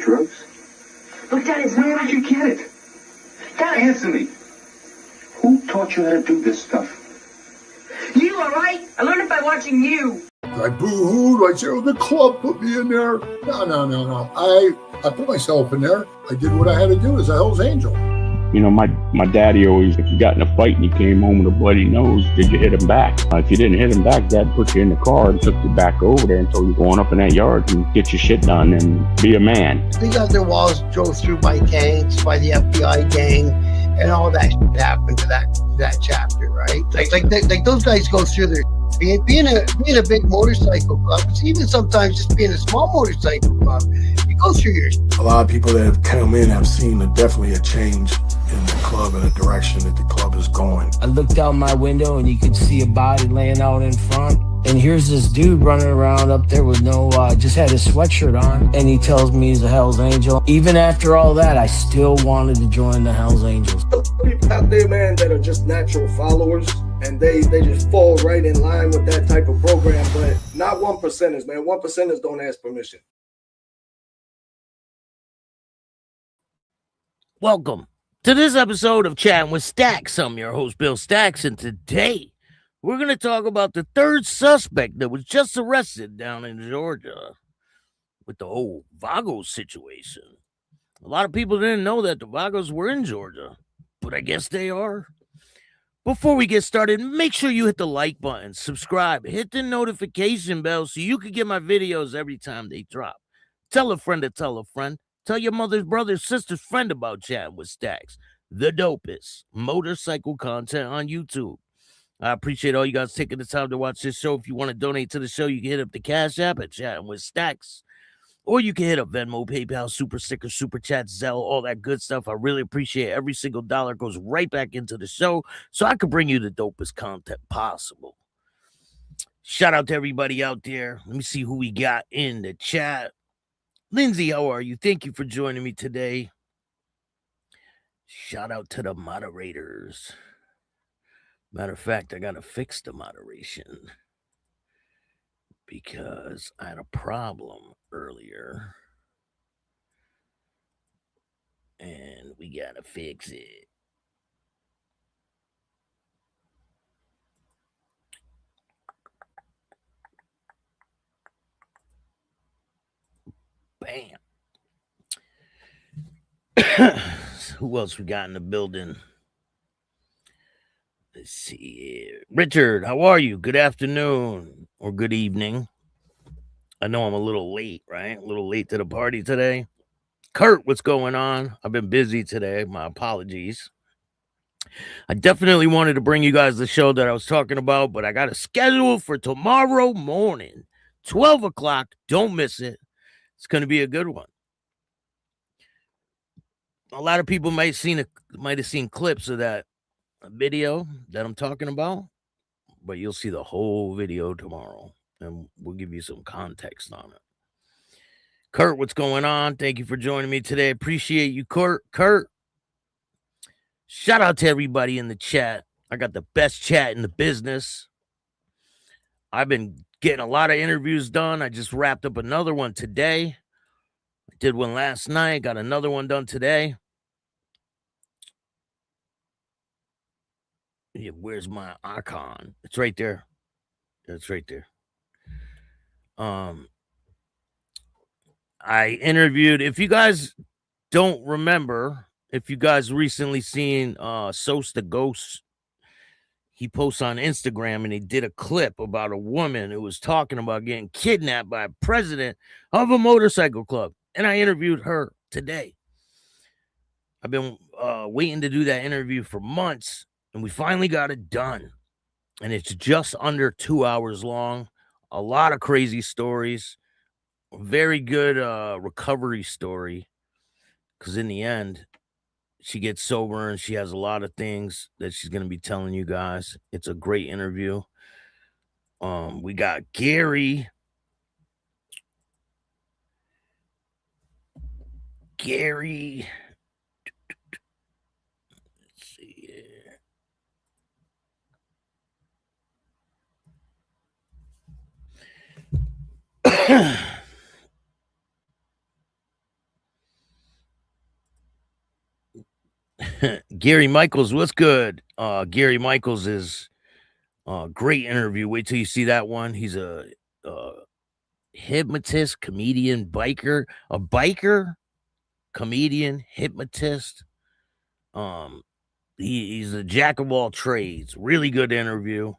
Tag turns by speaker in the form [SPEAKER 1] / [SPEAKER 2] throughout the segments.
[SPEAKER 1] drugs?
[SPEAKER 2] Look, Dad, it's
[SPEAKER 1] Where did you get it?
[SPEAKER 2] Dad,
[SPEAKER 1] Answer me. Who taught you how to do this stuff?
[SPEAKER 2] you, all right? I learned it by watching you.
[SPEAKER 3] I boo-hooed. I said, oh, the club put me in there. No. I put myself in there. I did what I had to do as a Hell's Angel.
[SPEAKER 4] You know, my daddy always, if you got in a fight and you came home with a bloody nose, did you hit him back? If you didn't hit him back, Dad put you in the car and took you back over there and told you going up in that yard and get your shit done and be a man.
[SPEAKER 5] They got their walls drove through by tanks, by the FBI gang, and all that shit happened to that chapter, right? Like those guys go through their being a big motorcycle club. It's even sometimes just being a small motorcycle club. You go through your.
[SPEAKER 6] A lot of people that have come in have seen definitely a change in the club and the direction that the club is going.
[SPEAKER 7] I looked out my window and you could see a body laying out in front. And here's this dude running around up there with no, just had his sweatshirt on. And he tells me he's a Hell's Angel. Even after all that, I still wanted to join the Hell's Angels.
[SPEAKER 8] People out there, man, that are just natural followers. And they just fall right in line with that type of program. But not 1%ers, man. 1%ers don't ask permission.
[SPEAKER 9] Welcome to this episode of Chattin With Staxx. I'm your host, Bill Staxx, and today we're going to talk about the third suspect that was just arrested down in Georgia with the whole Vagos situation. A lot of people didn't know that the Vagos were in Georgia, but I guess they are. Before we get started, make sure you hit the like button, subscribe, hit the notification bell so you can get my videos every time they drop. Tell a friend to tell a friend. Tell your mother's brother's sister's friend about Chattin With Staxx, the dopest motorcycle content on YouTube. I appreciate all you guys taking the time to watch this show. If you want to donate to the show, you can hit up the Cash App at Chattin With Staxx, or you can hit up Venmo, PayPal, Super Sticker, Super Chat, Zelle, all that good stuff. I really appreciate every single dollar goes right back into the show so I can bring you the dopest content possible. Shout out to everybody out there. Let me see who we got in the chat. Lindsay, how are you? Thank you for joining me today. Shout out to the moderators. Matter of fact, I got to fix the moderation because I had a problem earlier and we got to fix it. Bam. Who else we got in the building? Let's see here. Richard, how are you? Good afternoon or good evening. I know I'm a little late, right? A little late to the party today. Kurt, what's going on? I've been busy today. My apologies. I definitely wanted to bring you guys the show that I was talking about, but I got a schedule for tomorrow morning, 12 o'clock. Don't miss it. It's going to be a good one. A lot of people might have seen clips of that video that I'm talking about, but you'll see the whole video tomorrow, and we'll give you some context on it. Kurt, what's going on? Thank you for joining me today. Appreciate you, Kurt. Shout out to everybody in the chat. I got the best chat in the business. I've been getting a lot of interviews done. I just wrapped up another one today. I did one last night. Got another one done today. Yeah, where's my icon? It's right there. It's right there. I interviewed, if you guys don't remember, if you guys recently seen Sos the Ghost, he posts on Instagram and he did a clip about a woman who was talking about getting kidnapped by a president of a motorcycle club. And I interviewed her today. I've been waiting to do that interview for months, and we finally got it done. And it's just under 2 hours long. A lot of crazy stories. A very good recovery story. Because in the end, she gets sober and she has a lot of things that she's going to be telling you guys. It's a great interview. We got Gary. Let's see here. Gary Michaels, what's good? Gary Michaels is a great interview. Wait till you see that one. He's a hypnotist, comedian, biker, a biker, comedian, hypnotist. He's a jack of all trades. Really good interview.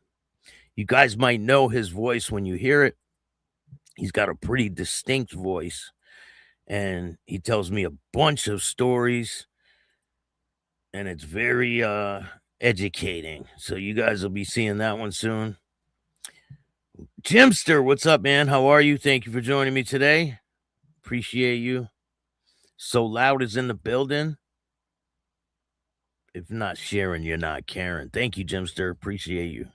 [SPEAKER 9] You guys might know his voice when you hear it. He's got a pretty distinct voice, and he tells me a bunch of stories, and it's very educating. So you guys will be seeing that one soon. Jimster, what's up, man? How are you? Thank you for joining me today. Appreciate you. So Loud is in the building. If not sharing, you're not caring. Thank you, Jimster. Appreciate you.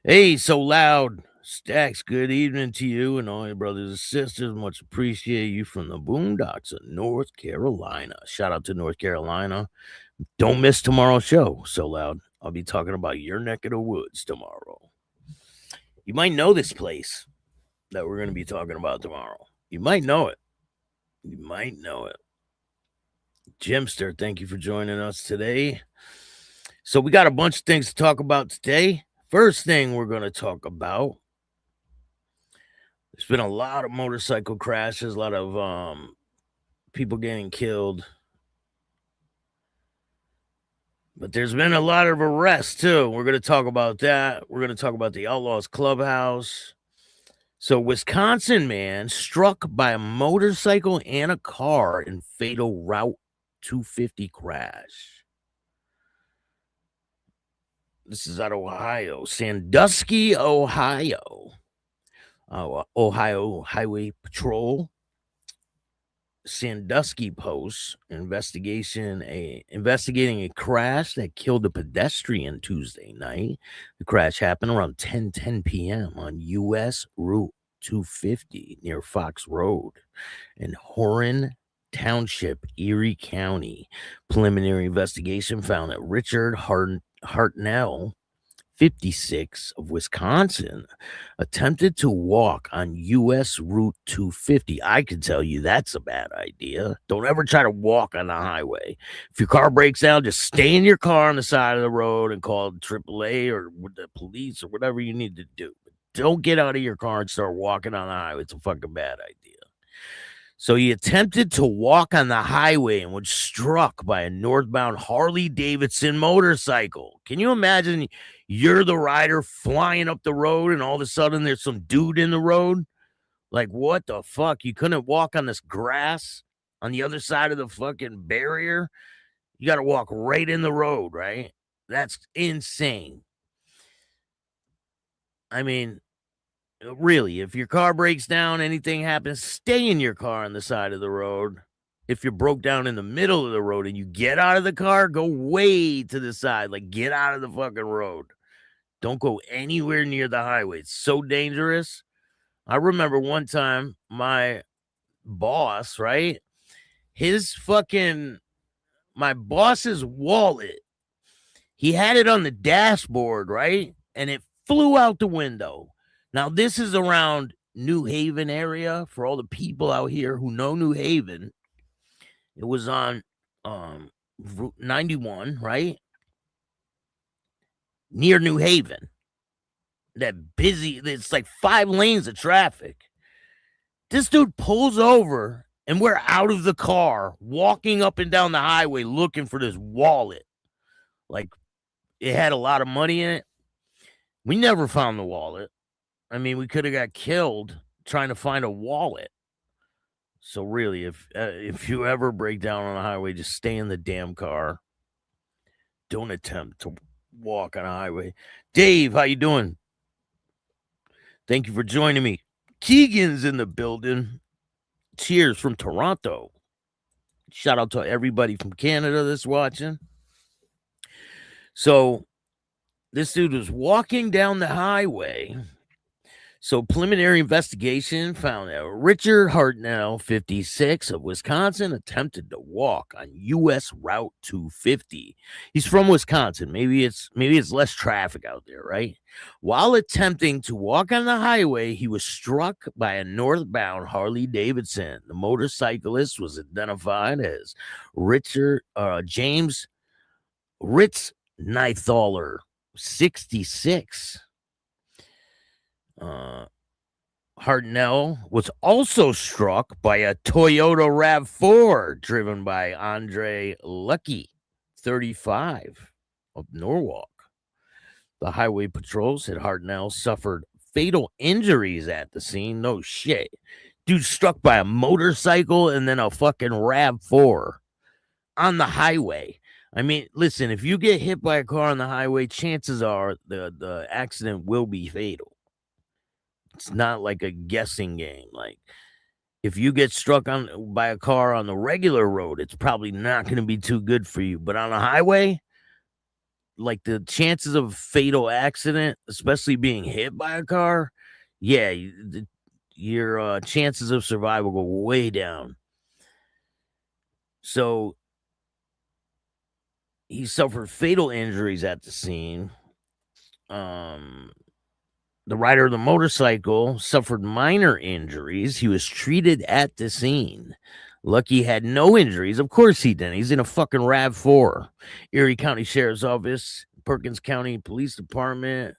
[SPEAKER 9] Hey, So Loud. Staxx, good evening to you and all your brothers and sisters. Much appreciate you from the boondocks of North Carolina. Shout out to North Carolina. Don't miss tomorrow's show, So Loud. I'll be talking about your neck of the woods tomorrow. You might know this place that we're going to be talking about tomorrow. You might know it. You might know it. Jimster, thank you for joining us today. So we got a bunch of things to talk about today. First thing we're going to talk about, there's been a lot of motorcycle crashes, a lot of people getting killed. But there's been a lot of arrests, too. We're going to talk about that. We're going to talk about the Outlaws clubhouse. So, Wisconsin man struck by a motorcycle and a car in fatal Route 250 crash. This is out of Ohio. Sandusky, Ohio. Ohio Highway Patrol. Sandusky posts investigating a crash that killed a pedestrian Tuesday night. The crash happened around 10 p.m. on U.S. Route 250 near Fox Road in Horan Township, Erie County. Preliminary investigation found that Richard Hartnell, 56, of Wisconsin, attempted to walk on U.S. Route 250. I can tell you that's a bad idea. Don't ever try to walk on the highway. If your car breaks down, just stay in your car on the side of the road and call AAA or the police or whatever you need to do. But don't get out of your car and start walking on the highway. It's a fucking bad idea. So he attempted to walk on the highway and was struck by a northbound Harley-Davidson motorcycle. Can you imagine you're the rider flying up the road and all of a sudden there's some dude in the road? Like, what the fuck? You couldn't walk on this grass on the other side of the fucking barrier? You got to walk right in the road, right? That's insane. I mean, really, if your car breaks down, anything happens, stay in your car on the side of the road. If you're broke down in the middle of the road and you get out of the car, go way to the side. Like, get out of the fucking road. Don't go anywhere near the highway. It's so dangerous. I remember one time my boss, right? My boss's wallet, he had it on the dashboard, right? And it flew out the window. Now, this is around New Haven area for all the people out here who know New Haven. It was on Route 91, right? Near New Haven. It's like 5 lanes of traffic. This dude pulls over and we're out of the car, walking up and down the highway looking for this wallet. Like, it had a lot of money in it. We never found the wallet. I mean, we could have got killed trying to find a wallet. So really, if you ever break down on a highway, just stay in the damn car. Don't attempt to walk on a highway. Dave, how you doing? Thank you for joining me. Keegan's in the building. Cheers from Toronto. Shout out to everybody from Canada that's watching. So this dude was walking down the highway. So preliminary investigation found that Richard Hartnell, 56, of Wisconsin, attempted to walk on U.S. Route 250. He's from Wisconsin. Maybe it's less traffic out there, right? While attempting to walk on the highway, he was struck by a northbound Harley-Davidson. The motorcyclist was identified as James Ritz Nithaler, 66. Hartnell was also struck by a Toyota RAV4 driven by Andre Lucky, 35, of Norwalk. The highway patrol said Hartnell suffered fatal injuries at the scene. No shit. Dude struck by a motorcycle and then a fucking RAV4 on the highway. I mean, listen, if you get hit by a car on the highway, chances are the accident will be fatal. It's not like a guessing game. Like, if you get struck by a car on the regular road, it's probably not going to be too good for you. But on a highway, like, the chances of fatal accident, especially being hit by a car, yeah, your chances of survival go way down. So he suffered fatal injuries at the scene. The rider of the motorcycle suffered minor injuries. He was treated at the scene. Lucky had no injuries. Of course he didn't. He's in a fucking RAV4. Erie County Sheriff's Office, Perkins County Police Department.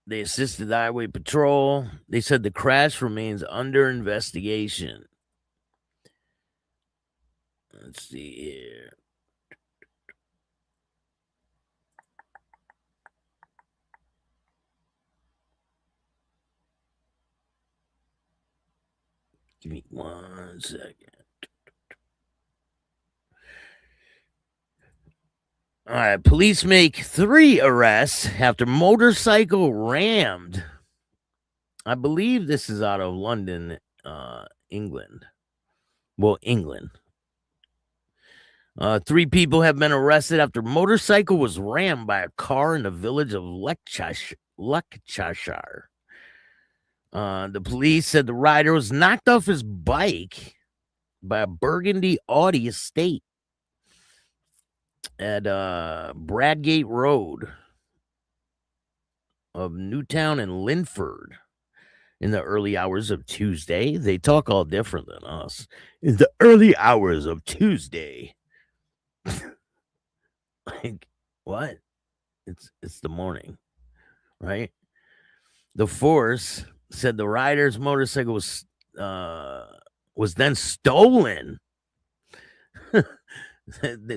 [SPEAKER 9] They assisted the highway patrol. They said the crash remains under investigation. Let's see here. Give me 1 second. All right, police make 3 arrests after motorcycle rammed. I believe this is out of London, England. Well, England. 3 people have been arrested after motorcycle was rammed by a car in the village of Leicestershire. The police said the rider was knocked off his bike by a burgundy Audi estate at Bradgate Road of Newtown and Linford in the early hours of Tuesday. They talk all different than us. In the early hours of Tuesday. Like, what? It's the morning, right? The force said the rider's motorcycle was then stolen.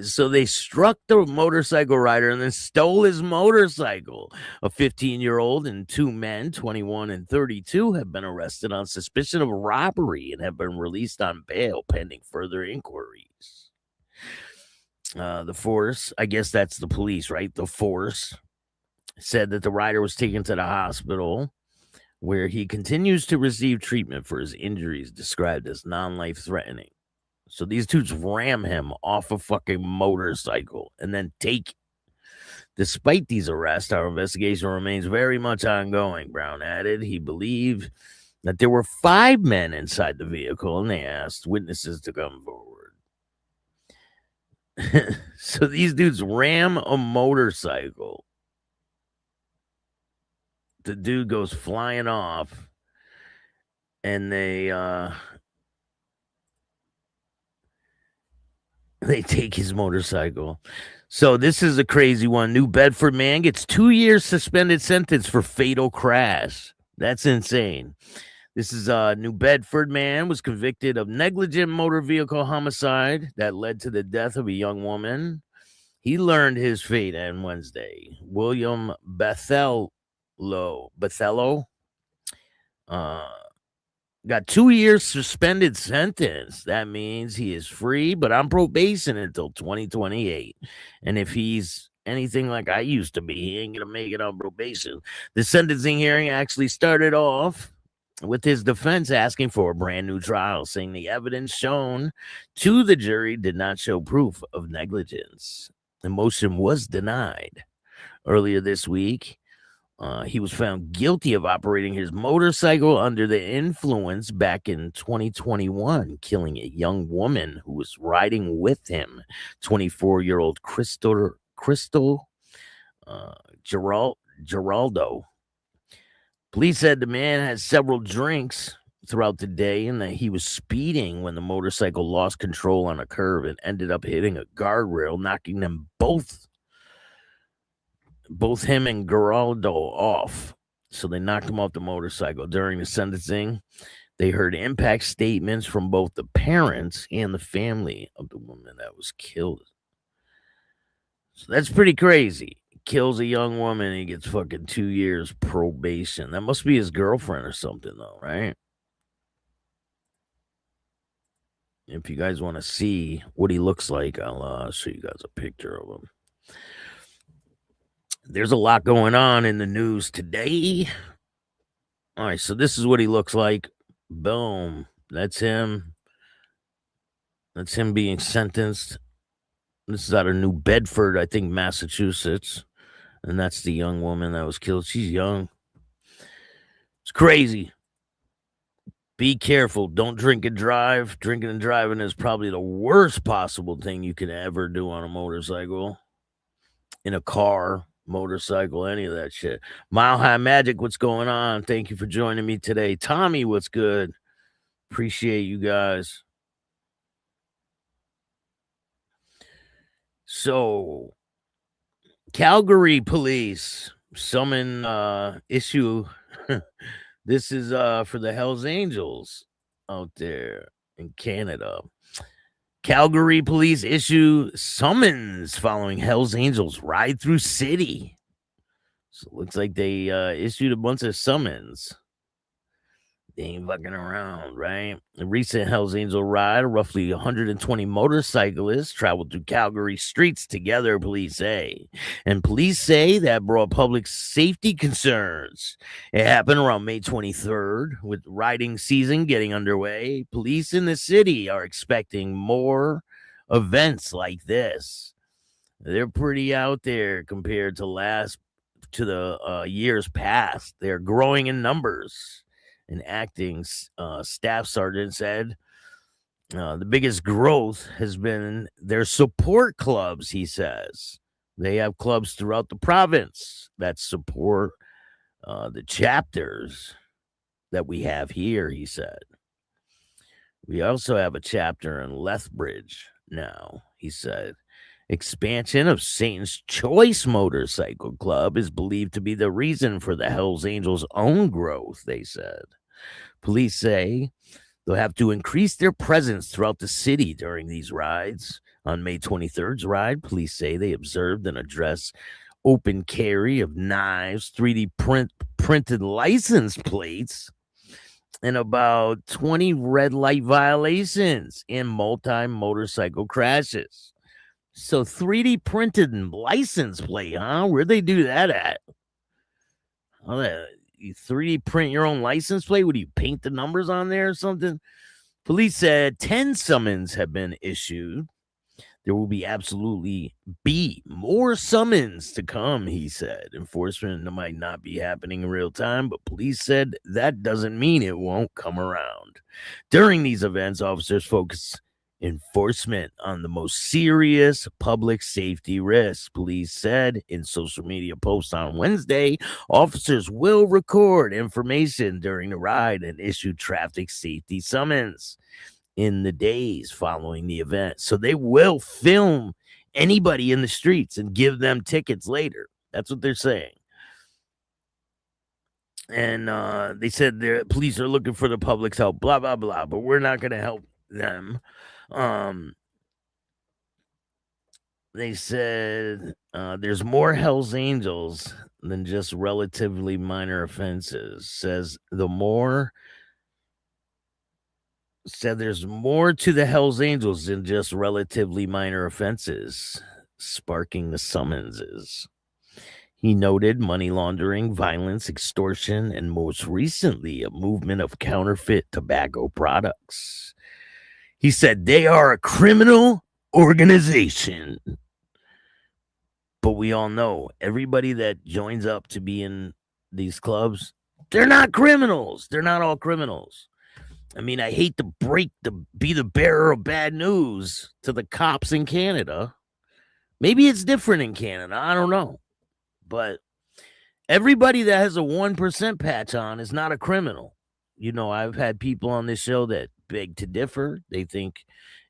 [SPEAKER 9] So they struck the motorcycle rider and then stole his motorcycle. A 15-year-old and 2 men, 21 and 32, have been arrested on suspicion of robbery and have been released on bail pending further inquiries. The force, I guess that's the police, right? The force said that the rider was taken to the hospital where he continues to receive treatment for his injuries described as non-life-threatening. So these dudes ram him off a fucking motorcycle and then take. Despite these arrests, our investigation remains very much ongoing, Brown added. He believed that there were 5 men inside the vehicle, and they asked witnesses to come forward. So these dudes ram a motorcycle. The dude goes flying off, and they take his motorcycle. So this is a crazy one. New Bedford man gets 2 years suspended sentence for fatal crash. That's insane. This is a New Bedford man was convicted of negligent motor vehicle homicide that led to the death of a young woman. He learned his fate on Wednesday. William Bethello got 2 years suspended sentence. That means he is free, but on probation until 2028. And if he's anything like I used to be, he ain't going to make it on probation. The sentencing hearing actually started off with his defense asking for a brand new trial, saying the evidence shown to the jury did not show proof of negligence. The motion was denied. Earlier this week, he was found guilty of operating his motorcycle under the influence back in 2021, killing a young woman who was riding with him, 24-year-old Crystal Geraldo. Police said the man had several drinks throughout the day, and that he was speeding when the motorcycle lost control on a curve and ended up hitting a guardrail, knocking them both him and Geraldo off. So they knocked him off the motorcycle. During the sentencing, they heard impact statements from both the parents and the family of the woman that was killed. So that's pretty crazy. Kills a young woman, he gets fucking 2 years probation. That must be his girlfriend or something, though, right? If you guys want to see what he looks like, I'll show you guys a picture of him. There's a lot going on in the news today. All right, so this is what he looks like. Boom. That's him. That's him being sentenced. This is out of New Bedford, I think, Massachusetts. And that's the young woman that was killed. She's young. It's crazy. Be careful. Don't drink and drive. Drinking and driving is probably the worst possible thing you can ever do on a motorcycle, in a car, motorcycle, any of that shit. Mile High Magic, what's going on? Thank you for joining me today. Tommy, what's good? Appreciate you guys. So, Calgary police summon issue. This is for the Hells Angels out there in Canada. Calgary police issue summons following Hells Angels ride through city. So it looks like they issued a bunch of summons. They ain't fucking around, right? A recent Hells Angel ride, roughly 120 motorcyclists traveled through Calgary streets together, police say. And police say that brought public safety concerns. It happened around May 23rd, with riding season getting underway. Police in the city are expecting more events like this. They're pretty out there compared to the years past. They're growing in numbers. An acting staff sergeant said the biggest growth has been their support clubs, he says. They have clubs throughout the province that support the chapters that we have here, he said. We also have a chapter in Lethbridge now, he said. Expansion of Satan's Choice Motorcycle Club is believed to be the reason for the Hells Angels' own growth, they said. Police say they'll have to increase their presence throughout the city during these rides. On May 23rd's ride, police say they observed and addressed open carry of knives, 3D printed license plates, and about 20 red light violations and multi-motorcycle crashes. So 3D printed license plate, huh? Where'd they do that at? You 3D print your own license plate? Would you paint the numbers on there or something? Police said 10 summons have been issued. There will absolutely be more summons to come, he said. Enforcement might not be happening in real time, but police said that doesn't mean it won't come around. During these events, officers focus enforcement on the most serious public safety risks. Police said in social media posts on Wednesday, officers will record information during the ride and issue traffic safety summons in the days following the event. So they will film anybody in the streets and give them tickets later. That's what they're saying. And they said the police are looking for the public's help, blah, blah, blah, but we're not going to help them. They said there's more Hells Angels than just relatively minor offenses. Said there's more to the Hells Angels than just relatively minor offenses, sparking the summonses. He noted money laundering, violence, extortion, and most recently, a movement of counterfeit tobacco products. He said they are a criminal organization. But we all know everybody that joins up to be in these clubs, they're not criminals. They're not all criminals. I mean, I hate to be the bearer of bad news to the cops in Canada. Maybe it's different in Canada. I don't know. But everybody that has a 1% patch on is not a criminal. I've had people on this show that beg to differ. They think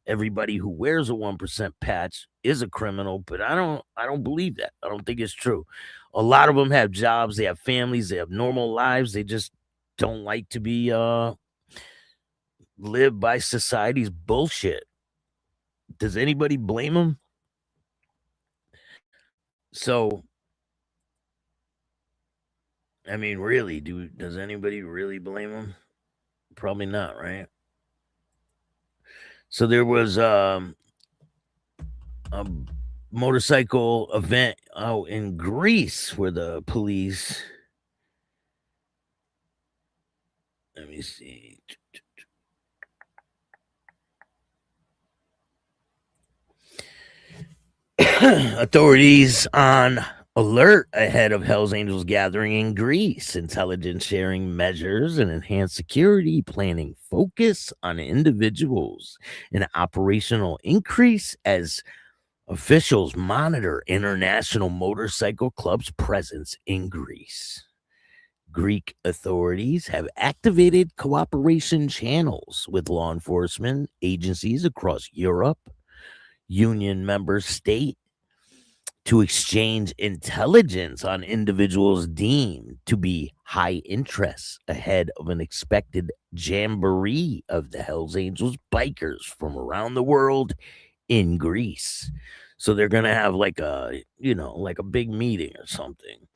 [SPEAKER 9] everybody who wears a 1% patch is a criminal, but I don't believe that. I don't think it's true. A lot of them have jobs, they have families, they have normal lives. They just don't like to be live by society's bullshit. Does anybody blame them? So, I mean, really, does anybody really blame them? Probably not, right? So there was a motorcycle event out in Greece where the police, let me see. Authorities on alert ahead of Hell's Angels gathering in Greece. Intelligence sharing measures and enhanced security planning focus on individuals. An operational increase as officials monitor international motorcycle clubs' presence in Greece. Greek authorities have activated cooperation channels with law enforcement agencies across Europe, union member state, to exchange intelligence on individuals deemed to be high interest ahead of an expected jamboree of the Hells Angels bikers from around the world in Greece. So they're going to have like a big meeting or something.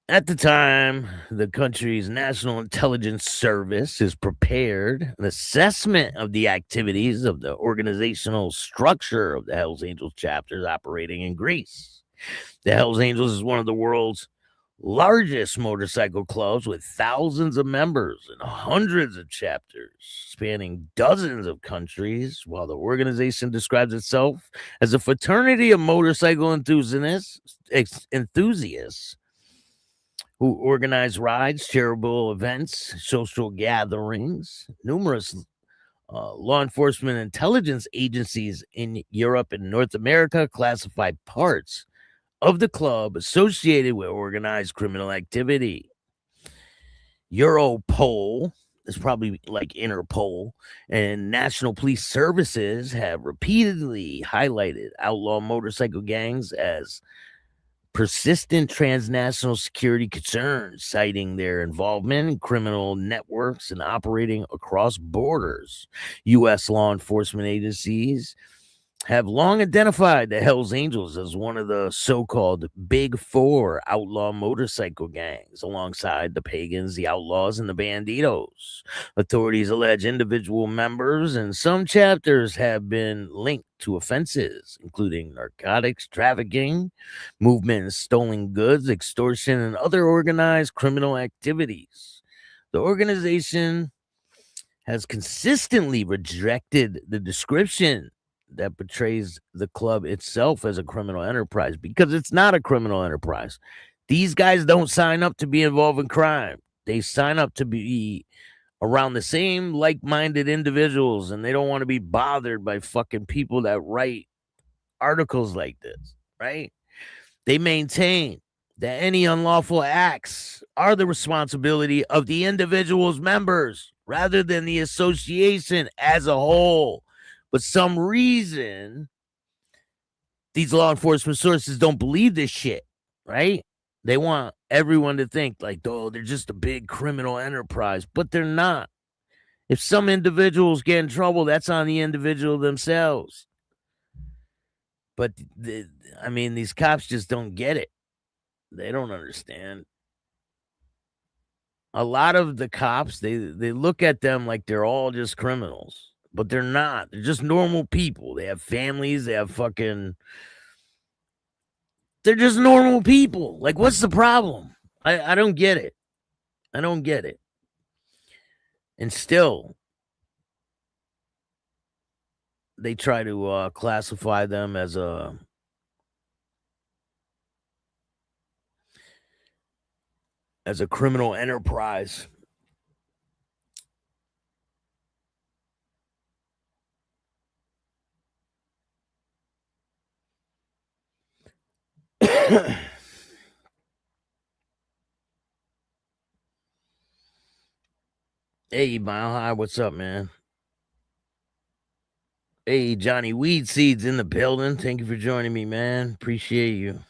[SPEAKER 9] At the time, the country's National Intelligence Service has prepared an assessment of the activities of the organizational structure of the Hells Angels chapters operating in Greece. The Hells Angels is one of the world's largest motorcycle clubs with thousands of members and hundreds of chapters spanning dozens of countries, while the organization describes itself as a fraternity of motorcycle enthusiasts who organize rides, charitable events, social gatherings. Numerous law enforcement intelligence agencies in Europe and North America classify parts of the club associated with organized criminal activity. Europol is probably like Interpol, and National Police Services have repeatedly highlighted outlaw motorcycle gangs as persistent transnational security concerns, citing their involvement in criminal networks and operating across borders. U.S. law enforcement agencies have long identified the Hells Angels as one of the so-called Big Four outlaw motorcycle gangs, alongside the Pagans, the Outlaws, and the Banditos. Authorities allege individual members and some chapters have been linked to offenses, including narcotics trafficking, movement of stolen goods, extortion, and other organized criminal activities. The organization has consistently rejected the description that portrays the club itself as a criminal enterprise, because it's not a criminal enterprise. These guys don't sign up to be involved in crime. They sign up to be around the same like-minded individuals, and they don't want to be bothered by fucking people that write articles like this, right? They maintain that any unlawful acts are the responsibility of the individual's members rather than the association as a whole. But some reason these law enforcement sources don't believe this shit, right? They want everyone to think like, oh, they're just a big criminal enterprise, but they're not. If some individuals get in trouble, that's on the individual themselves. But these cops just don't get it. They don't understand. A lot of the cops, they look at them like they're all just criminals, but they're not. They're just normal people. They have families. They have they're just normal people. Like, what's the problem? I don't get it. I don't get it. And still, they try to classify them as a criminal enterprise. Hey, Mile High, what's up, man? Hey, Johnny Weed Seeds in the building. Thank you for joining me, man. Appreciate you.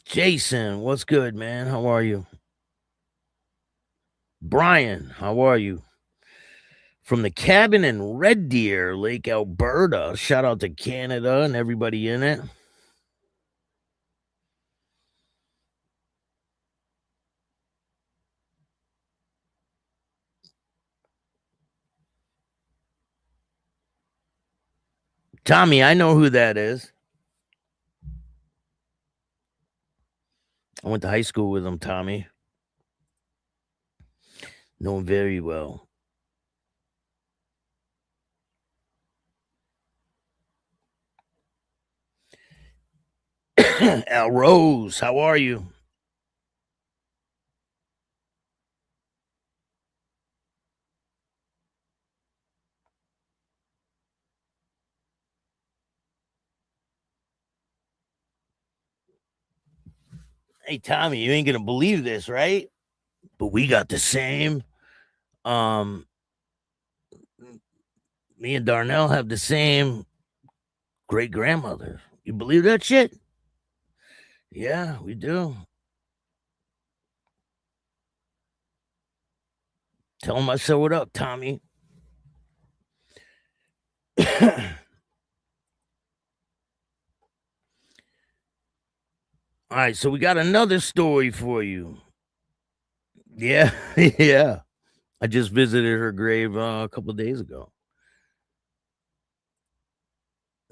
[SPEAKER 9] Jason, what's good, man? How are you? Brian, how are you? From the cabin in Red Deer, Lake Alberta. Shout out to Canada and everybody in it. Tommy, I know who that is. I went to high school with him, Tommy. Know him very well. Al Rose, how are you? Hey, Tommy, you ain't gonna believe this, right? But we got the same. Me and Darnell have the same great grandmother. You believe that shit? Yeah, we do. Tell him I showed up, Tommy. All right, so we got another story for you. Yeah, yeah. I just visited her grave a couple of days ago.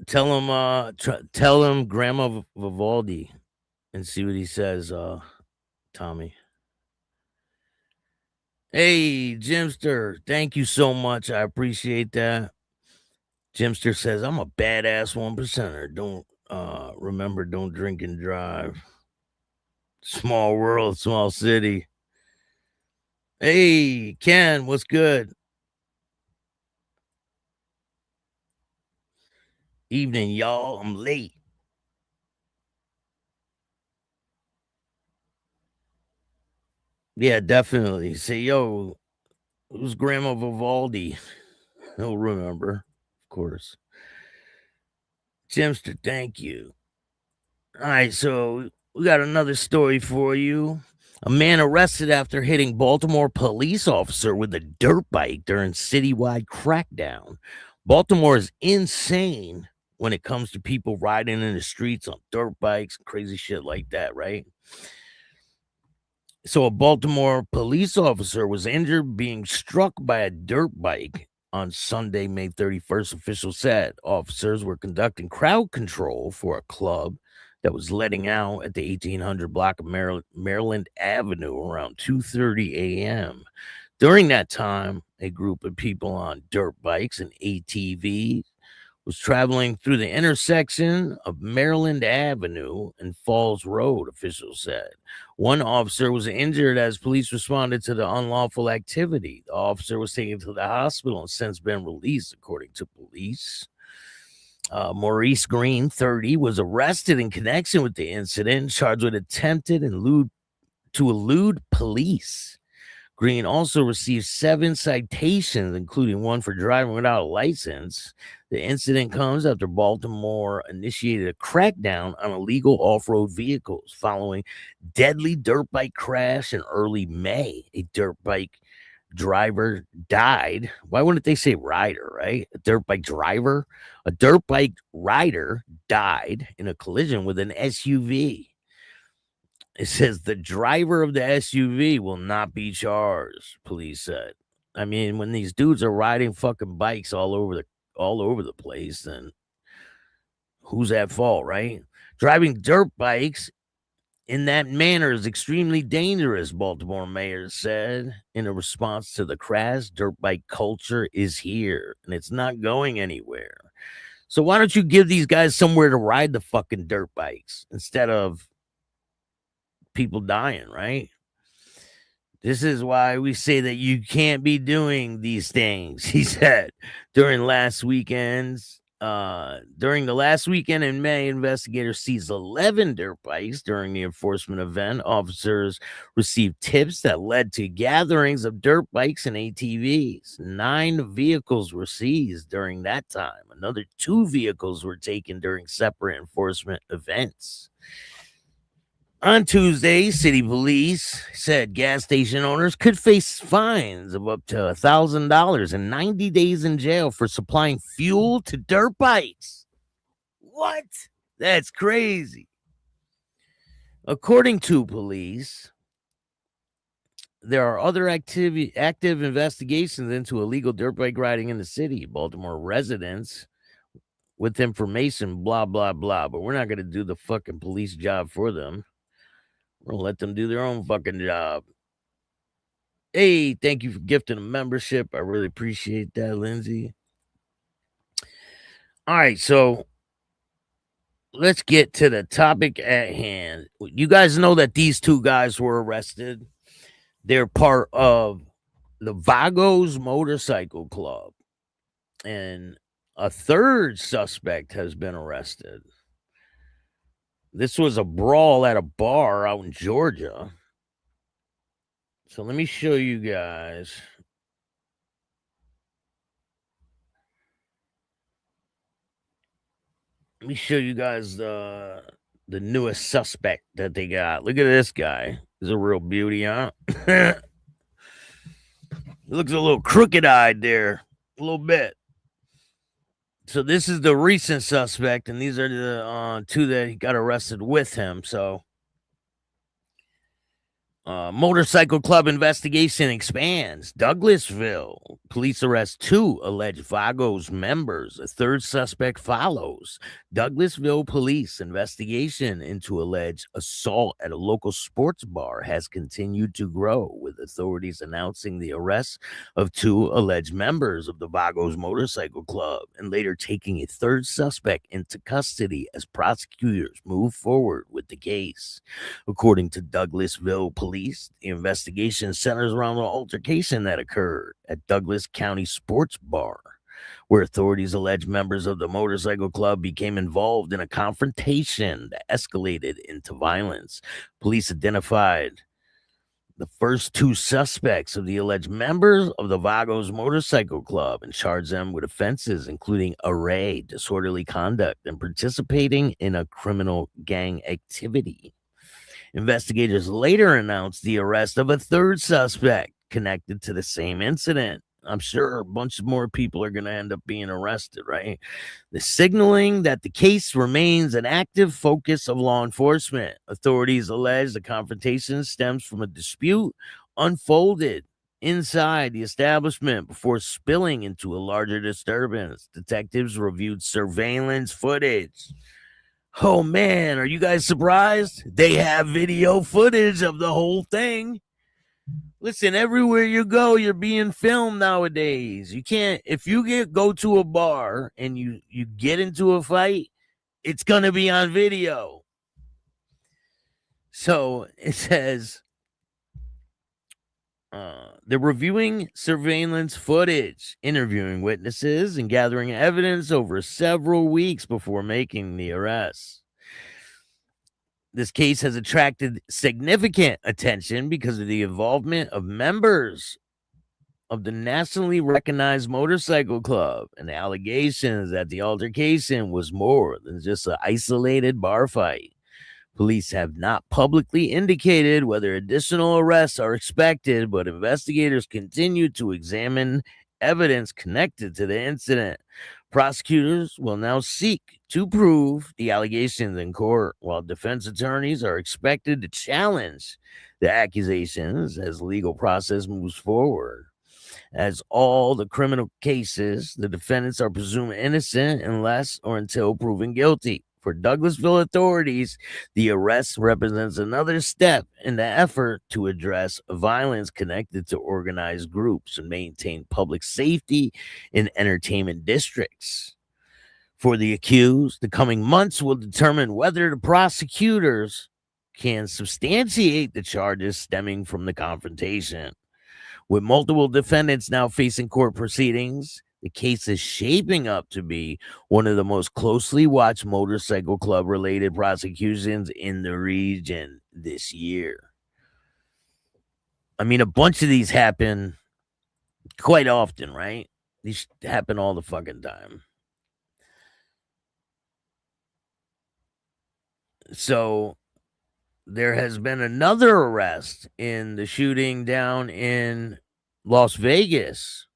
[SPEAKER 9] Tell him Grandma Vivaldi and see what he says, Tommy. Hey, Jimster, thank you so much. I appreciate that. Jimster says, I'm a badass 1%er. Don't remember, don't drink and drive. Small world, small city. Hey, Ken, what's good? Evening, y'all. I'm late. Yeah, definitely. Say, yo, who's Grandma Vivaldi? He'll remember, of course. Jimster, thank you. All right, so we got another story for you. A man arrested after hitting Baltimore police officer with a dirt bike during citywide crackdown. Baltimore is insane when it comes to people riding in the streets on dirt bikes and crazy shit like that, right? So a Baltimore police officer was injured being struck by a dirt bike on Sunday, May 31st, officials said. Officers were conducting crowd control for a club that was letting out at the 1800 block of Maryland Avenue around 2:30 a.m. During that time, a group of people on dirt bikes and ATVs was traveling through the intersection of Maryland Avenue and Falls Road, officials said. One officer was injured as police responded to the unlawful activity. The officer was taken to the hospital and since been released, according to police. Maurice Green, 30, was arrested in connection with the incident, charged with attempted to elude police. Green also received 7 citations, including one for driving without a license. The incident comes after Baltimore initiated a crackdown on illegal off-road vehicles following deadly dirt bike crash in early May. A dirt bike driver died. Why wouldn't they say rider, right? A dirt bike driver? A dirt bike rider died in a collision with an SUV. It says the driver of the SUV will not be charged, police said. I mean, when these dudes are riding fucking bikes all over the place, then who's at fault, right? Driving dirt bikes in that manner is extremely dangerous, Baltimore mayor said in a response to the crash. Dirt bike culture is here and it's not going anywhere. So why don't you give these guys somewhere to ride the fucking dirt bikes instead of people dying, right? This is why we say that you can't be doing these things, he said during last weekend's During the last weekend in May, investigators seized 11 dirt bikes during the enforcement event. Officers received tips that led to gatherings of dirt bikes and ATVs. 9 vehicles were seized during that time. Another 2 vehicles were taken during separate enforcement events. On Tuesday, city police said gas station owners could face fines of up to $1,000 and 90 days in jail for supplying fuel to dirt bikes. What? That's crazy. According to police, there are other active investigations into illegal dirt bike riding in the city. Baltimore residents with information, blah, blah, blah. But we're not going to do the fucking police job for them. We're going to let them do their own fucking job. Hey, thank you for gifting a membership. I really appreciate that, Lindsay. All right, so let's get to the topic at hand. You guys know that these 2 guys were arrested. They're part of the Vagos Motorcycle Club. And a 3rd suspect has been arrested. This was a brawl at a bar out in Georgia. So let me show you guys. Let me show you guys the newest suspect that they got. Look at this guy. He's a real beauty, huh? He looks a little crooked-eyed there. A little bit. So this is the recent suspect, and these are the 2 that he got arrested with him. So Motorcycle Club investigation expands. Douglasville Police arrest 2 alleged Vagos members. A 3rd suspect follows. Douglasville Police investigation into alleged assault at a local sports bar has continued to grow, with authorities announcing the arrest of 2 alleged members of the Vagos Motorcycle Club and later taking a 3rd suspect into custody as prosecutors move forward with the case. According to Douglasville Police, the investigation centers around the altercation that occurred at Douglas County Sports Bar, where authorities allege members of the motorcycle club became involved in a confrontation that escalated into violence. Police identified the first 2 suspects of the alleged members of the Vagos Motorcycle Club and charged them with offenses including array, disorderly conduct, and participating in a criminal gang activity. Investigators later announced the arrest of a 3rd suspect connected to the same incident. I'm sure a bunch of more people are going to end up being arrested, right? The signaling that the case remains an active focus of law enforcement. Authorities allege the confrontation stems from a dispute unfolded inside the establishment before spilling into a larger disturbance. Detectives reviewed surveillance footage. Oh, man, are you guys surprised? They have video footage of the whole thing. Listen, everywhere you go, you're being filmed nowadays. You can't, if you go to a bar and you get into a fight, it's going to be on video. So it says, they're reviewing surveillance footage, interviewing witnesses, and gathering evidence over several weeks before making the arrest. This case has attracted significant attention because of the involvement of members of the nationally recognized motorcycle club and the allegations that the altercation was more than just an isolated bar fight. Police have not publicly indicated whether additional arrests are expected, but investigators continue to examine evidence connected to the incident. Prosecutors will now seek to prove the allegations in court, while defense attorneys are expected to challenge the accusations as the legal process moves forward. As all the criminal cases, the defendants are presumed innocent unless or until proven guilty. For Douglasville authorities, the arrest represents another step in the effort to address violence connected to organized groups and maintain public safety in entertainment districts. For the accused, the coming months will determine whether the prosecutors can substantiate the charges stemming from the confrontation. With multiple defendants now facing court proceedings, The case is shaping up to be one of the most closely watched motorcycle club related prosecutions in the region this year. I mean, a bunch of these happen quite often, right? These happen all the fucking time. So there has been another arrest in the shooting down in Las Vegas.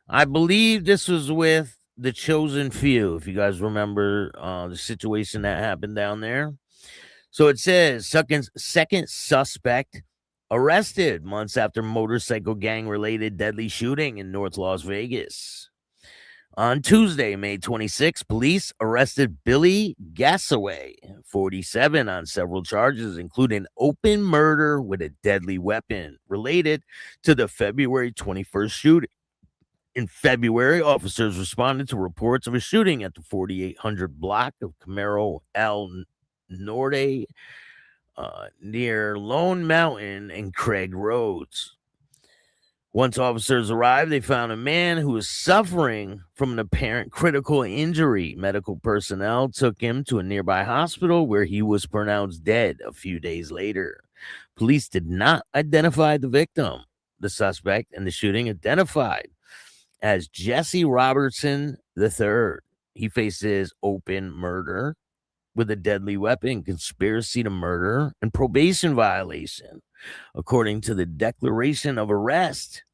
[SPEAKER 9] I believe this was with the Chosen Few, if you guys remember the situation that happened down there. So it says second suspect arrested months after motorcycle gang-related deadly shooting in North Las Vegas. On Tuesday, May 26, police arrested Billy Gassaway, 47, on several charges, including open murder with a deadly weapon related to the February 21st shooting. In February, officers responded to reports of a shooting at the 4800 block of Camaro El Norte near Lone Mountain and Craig Roads. Once officers arrived, they found a man who was suffering from an apparent critical injury. Medical personnel took him to a nearby hospital where he was pronounced dead a few days later. Police did not identify the victim. The suspect in the shooting identified as Jesse Robertson III. He faces open murder with a deadly weapon, conspiracy to murder, and probation violation. According to the declaration of arrest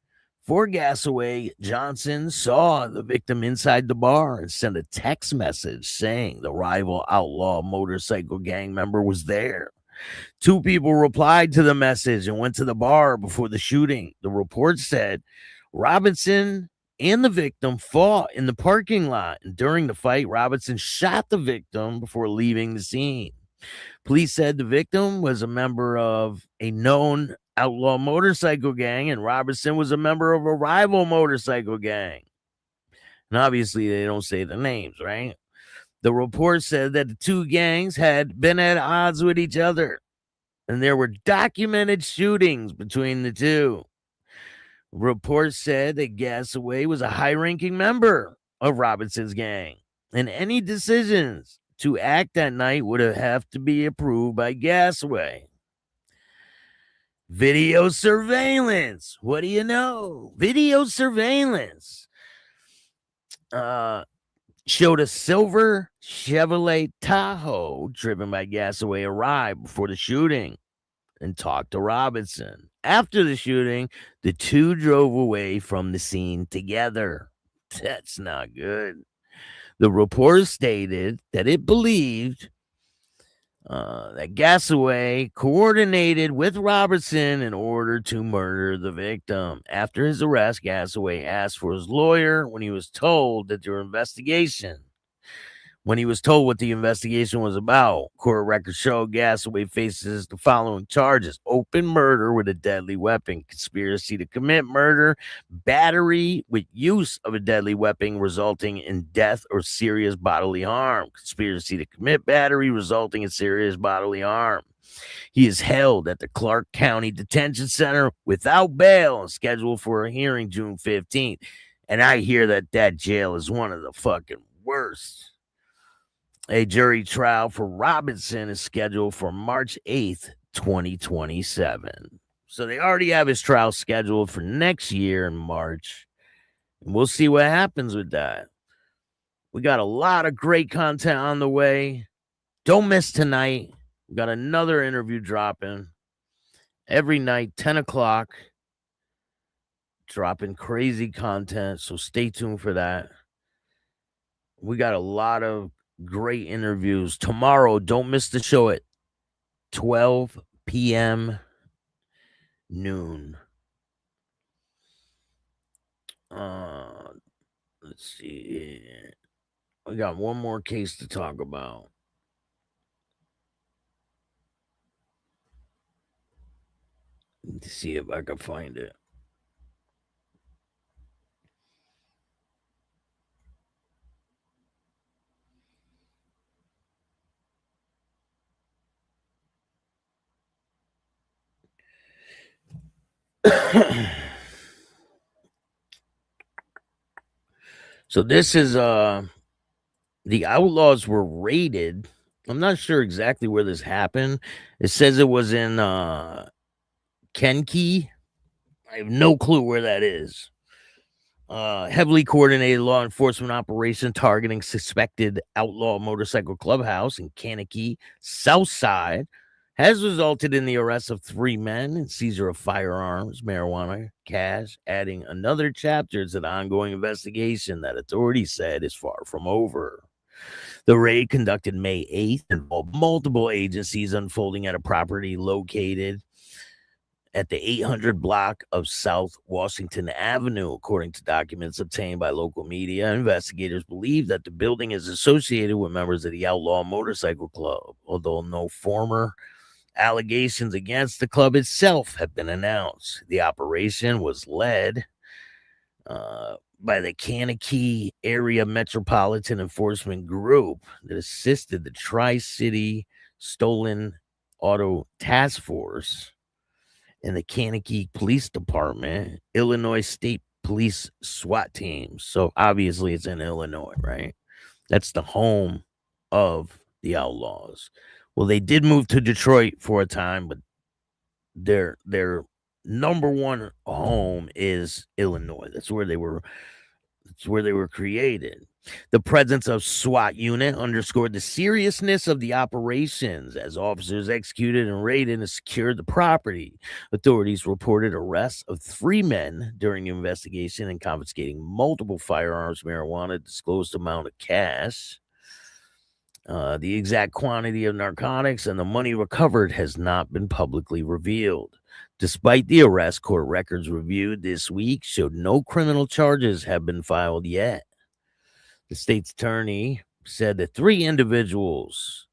[SPEAKER 9] for Gassaway, Johnson saw the victim inside the bar and sent a text message saying the rival outlaw motorcycle gang member was there. Two people replied to the message and went to the bar before the shooting. The report said Robinson and the victim fought in the parking lot, and during the fight, Robinson shot the victim before leaving the scene. Police said the victim was a member of a known outlaw motorcycle gang, and Robinson was a member of a rival motorcycle gang. And obviously, they don't say the names, right? The report said that the two gangs had been at odds with each other, and there were documented shootings between the two. Reports said that Gassaway was a high-ranking member of Robinson's gang, and any decisions to act that night would have to be approved by Gassaway. Video surveillance. What do you know? Video surveillance showed a silver Chevrolet Tahoe driven by Gassaway arrive before the shooting and talked to Robinson. After the shooting, the two drove away from the scene together. That's not good. The report stated that it believed that Gassaway coordinated with Robertson in order to murder the victim. After his arrest, Gassaway asked for his lawyer when he was told that their investigation. When he was told what the investigation was about, court records show Gassaway faces the following charges: open murder with a deadly weapon, conspiracy to commit murder, battery with use of a deadly weapon resulting in death or serious bodily harm, conspiracy to commit battery resulting in serious bodily harm. He is held at the Clark County Detention Center without bail and scheduled for a hearing June 15th. And I hear that jail is one of the fucking worst. A jury trial for Robinson is scheduled for March 8th, 2027. So they already have his trial scheduled for next year in March. And we'll see what happens with that. We got a lot of great content on the way. Don't miss tonight. We got another interview dropping every night, 10 o'clock. Dropping crazy content. So stay tuned for that. We got a lot of great interviews tomorrow. Don't miss the show at 12 p.m. noon. Let's see. We got one more case to talk about. Let's see if I can find it. So this is the Outlaws were raided. I'm not sure exactly where this happened. It says it was in Kentucky. I have no clue where that is. Heavily coordinated law enforcement operation targeting suspected outlaw motorcycle clubhouse in Kankakee, South Side, has resulted in the arrest of 3 men and seizure of firearms, marijuana, cash, adding another chapter to the ongoing investigation that authorities said is far from over. The raid, conducted May 8th, involved multiple agencies, unfolding at a property located at the 800 block of South Washington Avenue. According to documents obtained by local media, investigators believe that the building is associated with members of the Outlaw Motorcycle Club, although no former allegations against the club itself have been announced. The operation was led by the Kankakee Area Metropolitan Enforcement Group that assisted the Tri-City Stolen Auto Task Force and the Kankakee Police Department, Illinois State Police SWAT teams. So obviously it's in Illinois, right? That's the home of the Outlaws. Well, they did move to Detroit for a time, but their number one home is Illinois. That's where they were created. The presence of SWAT unit underscored the seriousness of the operations as officers executed and raided and secured the property. Authorities reported arrests of 3 men during the investigation and confiscating multiple firearms, marijuana, disclosed amount of cash. The exact quantity of narcotics and the money recovered has not been publicly revealed. Despite the arrest, court records reviewed this week showed no criminal charges have been filed yet. The state's attorney said that 3 individuals'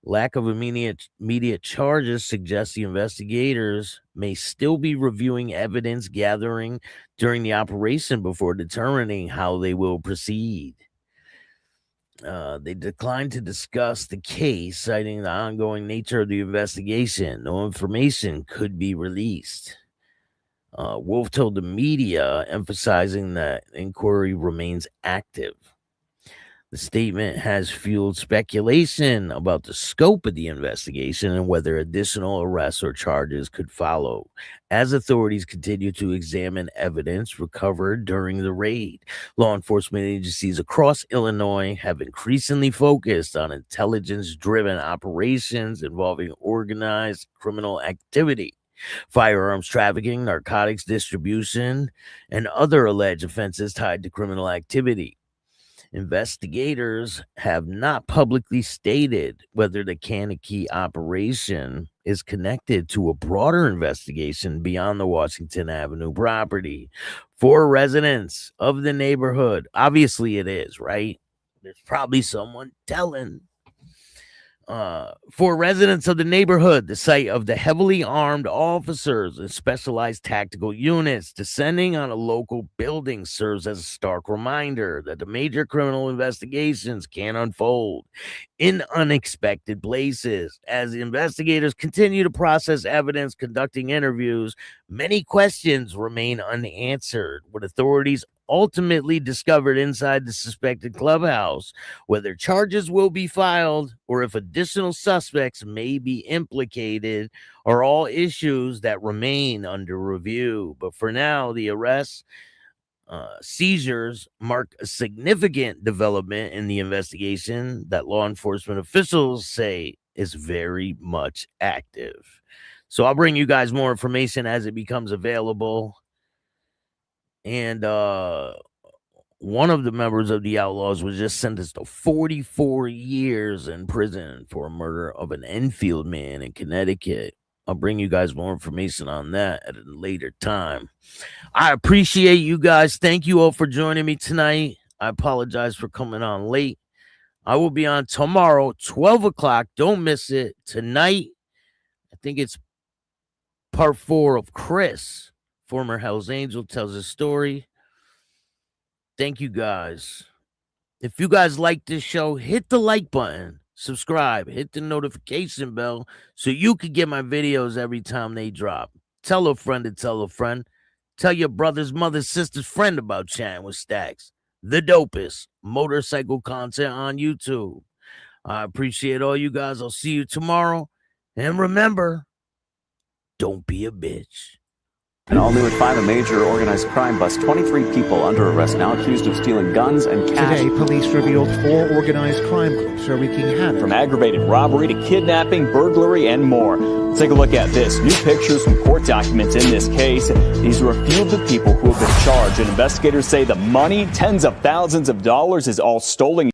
[SPEAKER 9] lack of immediate charges suggests the investigators may still be reviewing evidence gathering during the operation before determining how they will proceed. They declined to discuss the case, citing the ongoing nature of the investigation. No information could be released. Wolf told the media, emphasizing that inquiry remains active. The statement has fueled speculation about the scope of the investigation and whether additional arrests or charges could follow, as authorities continue to examine evidence recovered during the raid. Law enforcement agencies across Illinois have increasingly focused on intelligence-driven operations involving organized criminal activity, firearms trafficking, narcotics distribution, and other alleged offenses tied to criminal activity. Investigators have not publicly stated whether the Kankakee operation is connected to a broader investigation beyond the Washington Avenue property. For residents of the neighborhood, obviously it is, right? There's probably someone telling. For residents of the neighborhood, the sight of the heavily armed officers and specialized tactical units descending on a local building serves as a stark reminder that the major criminal investigations can unfold in unexpected places. As the investigators continue to process evidence, conducting interviews, many questions remain unanswered, with authorities ultimately discovered inside the suspected clubhouse, whether charges will be filed or if additional suspects may be implicated, are all issues that remain under review. But for now, the arrests, seizures mark a significant development in the investigation that law enforcement officials say is very much active. So I'll bring you guys more information as it becomes available. And one of the members of the Outlaws was just sentenced to 44 years in prison for a murder of an Enfield man in Connecticut. I'll bring you guys more information on that at a later time. I appreciate you guys. Thank you all for joining me tonight. I apologize for coming on late. I will be on tomorrow, 12 o'clock. Don't miss it. Tonight, I think it's part 4 of Chris, former Hell's Angel, tells his story. Thank you guys. If you guys like this show, hit the like button, subscribe, hit the notification bell so you can get my videos every time they drop. Tell a friend to tell a friend. Tell your brothers, mothers, sisters, friend about Chattin With Staxx. the dopest motorcycle content on YouTube. I appreciate all you guys. I'll see you tomorrow. And remember, don't be a bitch.
[SPEAKER 10] And all new at 5, a major organized crime bust. 23 people under arrest now accused of stealing guns and cash.
[SPEAKER 11] Today, police revealed 4 organized crime groups are wreaking havoc.
[SPEAKER 10] From aggravated robbery to kidnapping, burglary, and more. Let's take a look at this. New pictures from court documents in this case. These are a few of the people who have been charged. And investigators say the money, tens of thousands of dollars, is all stolen.